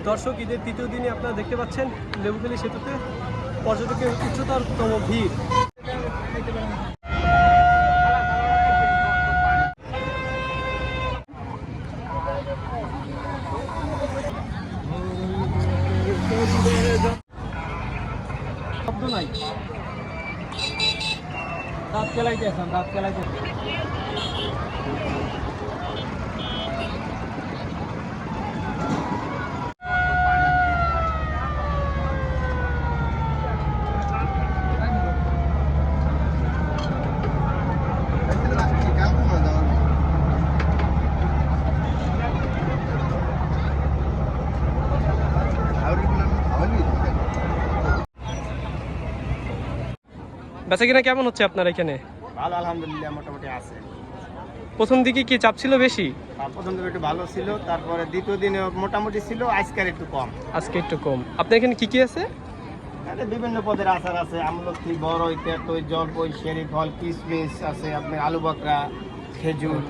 দর্শক, ঈদের তৃতীয় দিনে আপনারা দেখতে পাচ্ছেন লেবুখালী সেতুতে পর্যটকের উচ্চতরতম ভিড়। শব্দ নাই, দাঁত খেলাইতেছেন, দাঁত খেলাইতেছেন। বেচাকেনা কেমন হচ্ছে আপনার এখানে? ভালো, আলহামদুলিল্লাহ, মোটামুটি আছে। প্রথম দিকে কি চাপ ছিল বেশি? প্রথম দিকে একটু ভালো ছিল, তারপরে দ্বিতীয় দিনে মোটামুটি ছিল, আজকের একটু কম। আজকে একটু কম। আপনার এখানে কি কি আছে? এখানে বিভিন্ন পদের আচার আছে, আমলকি, বড়ই, তেঁতুল, জলপাই, শেরি ফল, কিশমিশ আছে, আপনার আলু বকরা, খেজুর,